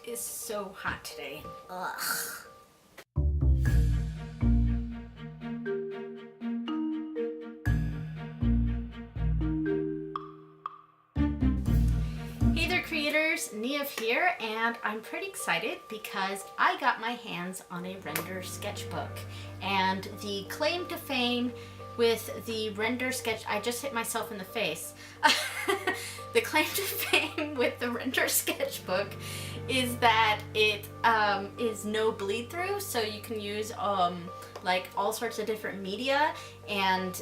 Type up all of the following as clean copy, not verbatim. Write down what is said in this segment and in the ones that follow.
is so hot today. Ugh. Hey there creators, Niamh here, and I'm pretty excited because I got my hands on a RENDR sketchbook. And the claim to fame with the RENDR sketch, I just hit myself in the face. The claim to fame with the RENDR sketchbook is that it is no bleed through, so you can use like all sorts of different media and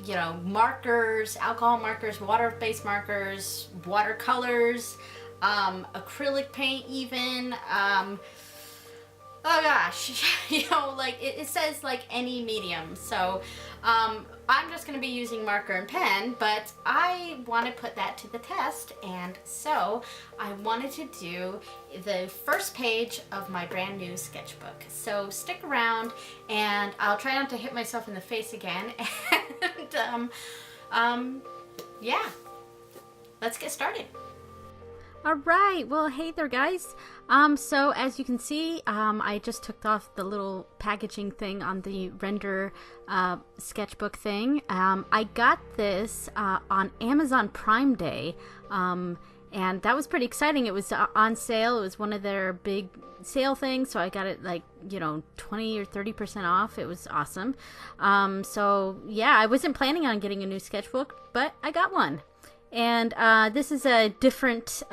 you know, markers, alcohol markers, water-based markers, watercolors, acrylic paint even. Oh gosh, you know, like it says like any medium. So I'm just going to be using marker and pen, but I want to put that to the test, and so I wanted to do the first page of my brand new sketchbook. So stick around, and I'll try not to hit myself in the face again, and yeah, let's get started. All right, well, hey there guys. So as you can see, I just took off the little packaging thing on the RENDR sketchbook thing. I got this on Amazon Prime Day, and that was pretty exciting. It was on sale. It was one of their big sale things, so I got it like, you know, 20 or 30% off. It was awesome. So yeah, I wasn't planning on getting a new sketchbook, but I got one. And this is a different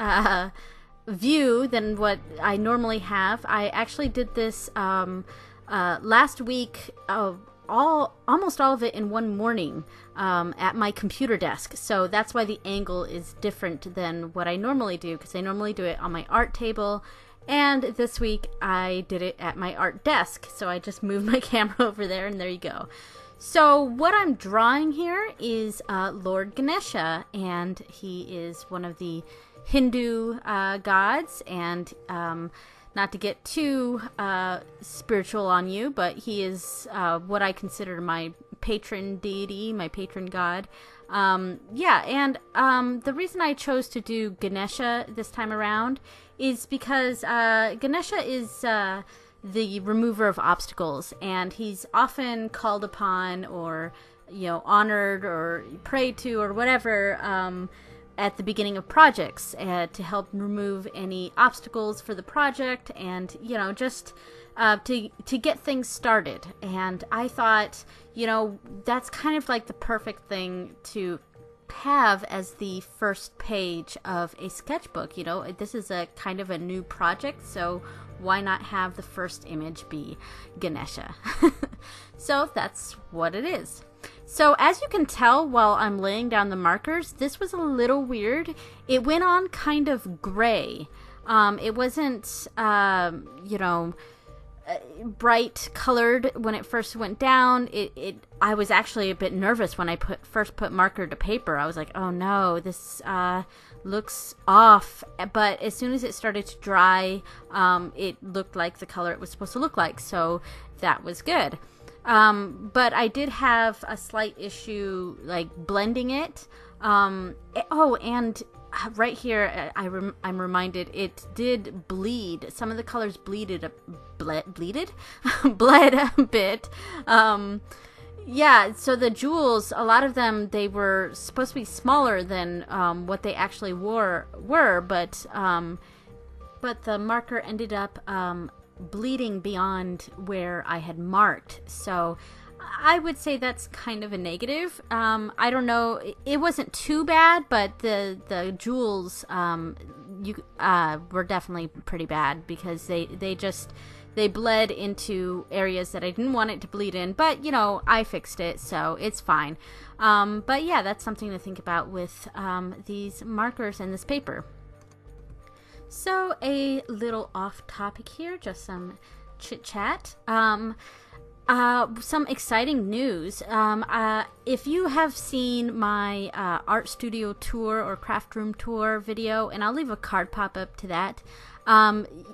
view than what I normally have. I actually did this last week, almost all of it in one morning at my computer desk. So that's why the angle is different than what I normally do, because I normally do it on my art table. And this week I did it at my art desk. So I just moved my camera over there, and there you go. So what I'm drawing here is Lord Ganesha, and he is one of the Hindu gods, and not to get too spiritual on you, but he is what I consider my patron deity, my patron god. Yeah, and the reason I chose to do Ganesha this time around is because Ganesha is the remover of obstacles, and he's often called upon, or, you know, honored or prayed to or whatever at the beginning of projects to help remove any obstacles for the project, and, you know, just to get things started. And I thought, you know, that's kind of like the perfect thing to have as the first page of a sketchbook. You know, this is a kind of a new project, so why not have the first image be Ganesha? So that's what it is. So as you can tell while I'm laying down the markers, this was a little weird. It went on kind of gray. It wasn't, you know, bright colored when it first went down. I was actually a bit nervous when I first put marker to paper. I was like, oh no, this looks off. But as soon as it started to dry, it looked like the color it was supposed to look like, so that was good. But I did have a slight issue like blending it. Oh, and right here, I'm reminded it did bleed. Some of the colors bled a bit. Yeah, so the jewels, a lot of them, they were supposed to be smaller than what they actually were, but the marker ended up bleeding beyond where I had marked. So I would say that's kind of a negative. I don't know, it wasn't too bad, but the jewels were definitely pretty bad, because they bled into areas that I didn't want it to bleed in, but, you know, I fixed it, so it's fine. But yeah, that's something to think about with these markers and this paper. So a little off topic here, just some chit chat. Some exciting news. If you have seen my art studio tour or craft room tour video, and I'll leave a card pop up to that,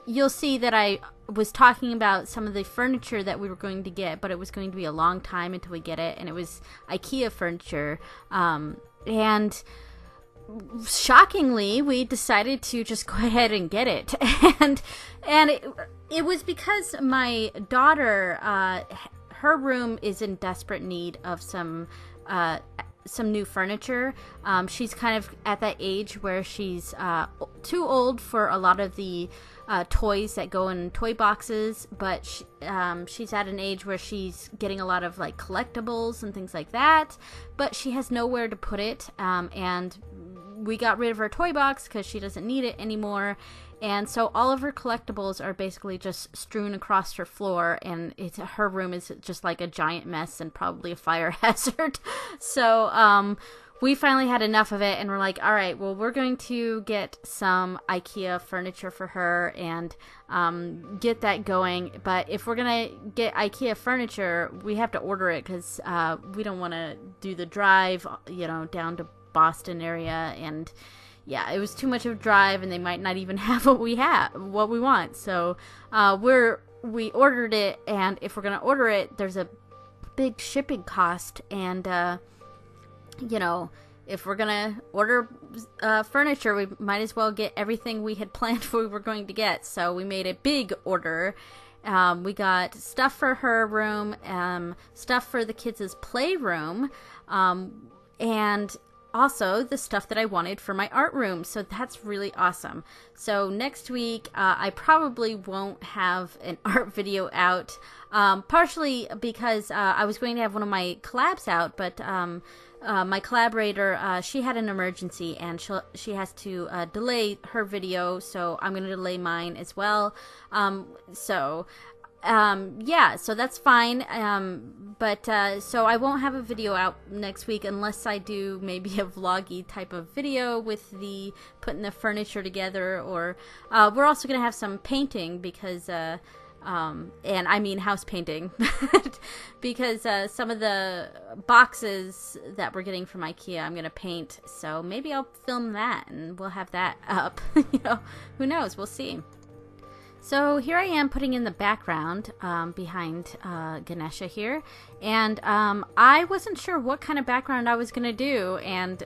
you'll see that I was talking about some of the furniture that we were going to get, but it was going to be a long time until we get it, and it was IKEA furniture. And shockingly, we decided to just go ahead and get it. and it was because my daughter, her room is in desperate need of some new furniture. She's kind of at that age where she's too old for a lot of the toys that go in toy boxes, but she's at an age where she's getting a lot of like collectibles and things like that, but she has nowhere to put it. And we got rid of her toy box because she doesn't need it anymore. And so all of her collectibles are basically just strewn across her floor, and her room is just like a giant mess and probably a fire hazard. So we finally had enough of it, and we're like, all right, well, we're going to get some IKEA furniture for her and get that going. But if we're going to get IKEA furniture, we have to order it because we don't want to do the drive, down to Boston area. And yeah, it was too much of a drive, and they might not even have what we want. So we ordered it, and if we're going to order it, there's a big shipping cost, and if we're gonna order furniture, we might as well get everything we had planned we were going to get. So we made a big order. We got stuff for her room, stuff for the kids' playroom, and also the stuff that I wanted for my art room. So that's really awesome. So next week, I probably won't have an art video out, partially because I was going to have one of my collabs out, but my collaborator, she had an emergency, and she has to delay her video, so I'm going to delay mine as well. So that's fine. So I won't have a video out next week unless I do maybe a vloggy type of video with the putting the furniture together, or we're also going to have some painting because and I mean house painting, because some of the boxes that we're getting from IKEA I'm going to paint, so maybe I'll film that and we'll have that up. Who knows, we'll see. So here I am putting in the background behind Ganesha here, and I wasn't sure what kind of background I was going to do, and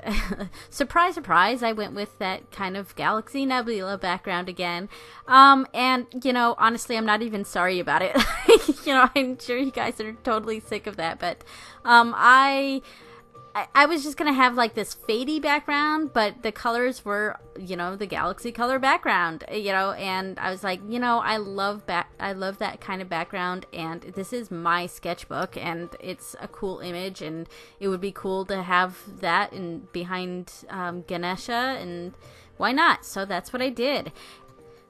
surprise, surprise, I went with that kind of Galaxy Nebula background again, and, honestly, I'm not even sorry about it. I'm sure you guys are totally sick of that, but I was just going to have like this fadey background, but the colors were, the galaxy color background, and I was like, I love that kind of background, and this is my sketchbook, and it's a cool image, and it would be cool to have that behind Ganesha, and why not? So that's what I did.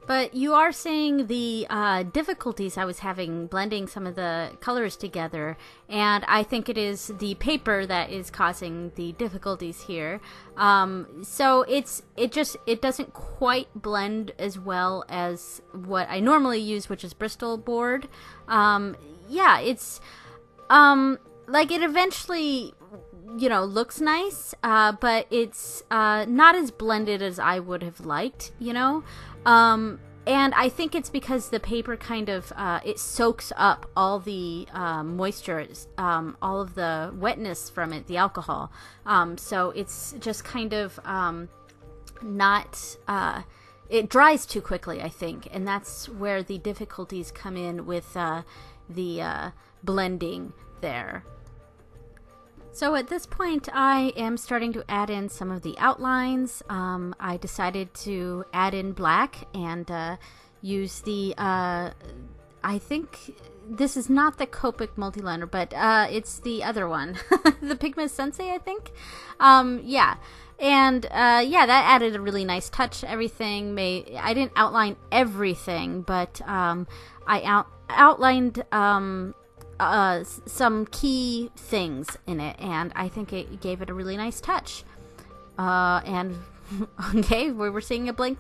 But you are seeing the difficulties I was having blending some of the colors together, and I think it is the paper that is causing the difficulties here. So it doesn't quite blend as well as what I normally use, which is Bristol board. It's like it eventually looks nice, but it's not as blended as I would have liked, and I think it's because the paper kind of it soaks up all the moisture, all of the wetness from it, the alcohol, so it's just kind of not it dries too quickly, I think, and that's where the difficulties come in with the blending there. So at this point, I am starting to add in some of the outlines. I decided to add in black and use the, I think this is not the Copic multiliner, but it's the other one, the Pigment Sensei, I think. And that added a really nice touch to everything. I didn't outline everything, but I outlined some key things in it, and I think it gave it a really nice touch. And okay, we were seeing a blank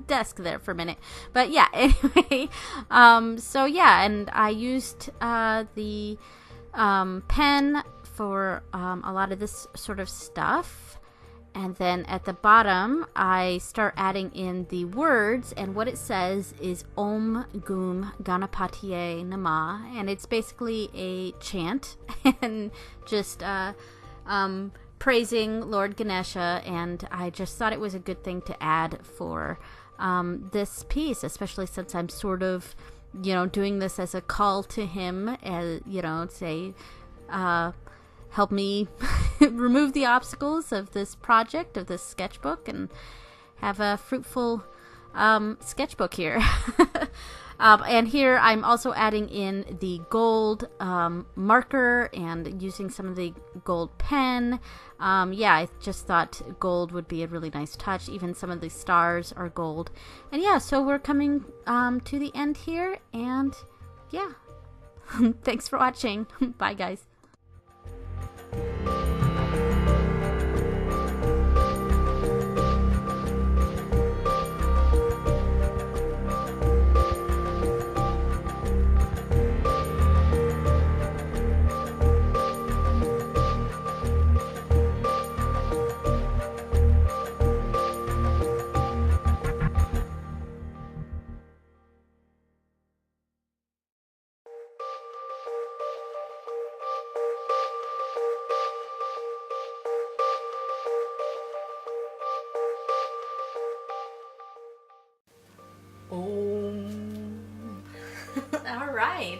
desk there for a minute, but yeah, anyway, and I used the pen for a lot of this sort of stuff. And then at the bottom, I start adding in the words, and what it says is Om Gum Ganapatiye Namah, and it's basically a chant, and just praising Lord Ganesha, and I just thought it was a good thing to add for this piece, especially since I'm sort of, doing this as a call to him, as say, help me remove the obstacles of this project, of this sketchbook, and have a fruitful sketchbook here. And here I'm also adding in the gold marker and using some of the gold pen. Yeah, I just thought gold would be a really nice touch. Even some of the stars are gold. And yeah, so we're coming to the end here, and yeah. Thanks for watching. Bye, guys. All right,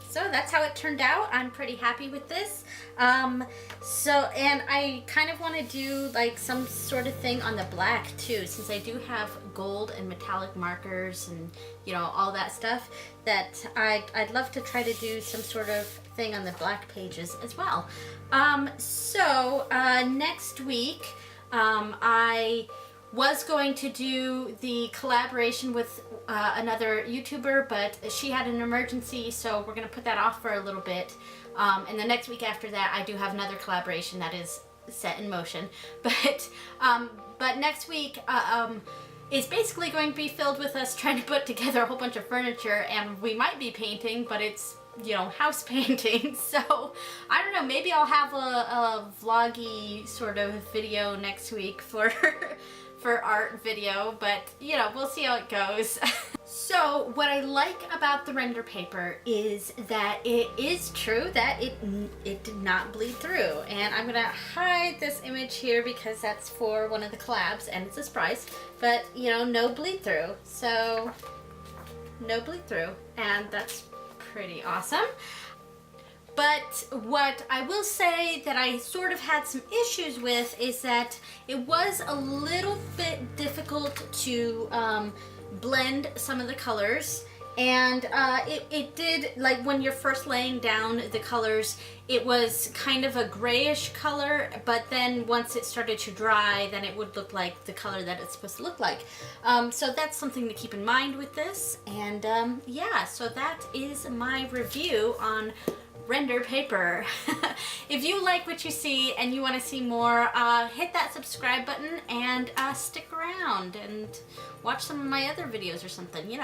so that's how it turned out. I'm pretty happy with this. And I kind of want to do like some sort of thing on the black too, since I do have gold and metallic markers and all that stuff, that I'd love to try to do some sort of thing on the black pages as well. Next week I was going to do the collaboration with another YouTuber, but she had an emergency, so we're going to put that off for a little bit. And the next week after that, I do have another collaboration that is set in motion. But next week is basically going to be filled with us trying to put together a whole bunch of furniture, and we might be painting, but it's house painting. So I don't know, maybe I'll have a vloggy sort of video next week for art video, but we'll see how it goes. So what I like about the render paper is that it is true that it did not bleed through, and I'm gonna hide this image here because that's for one of the collabs and it's a surprise, but no bleed through, so no bleed through, and that's pretty awesome. But what I will say that I sort of had some issues with is that it was a little bit difficult to blend some of the colors, and it did, like when you're first laying down the colors, it was kind of a grayish color, but then once it started to dry, then it would look like the color that it's supposed to look like. So that's something to keep in mind with this, and yeah, so that is my review on render paper. If you like what you see and you want to see more, hit that subscribe button and stick around and watch some of my other videos or something,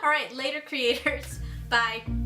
Alright, later creators. Bye.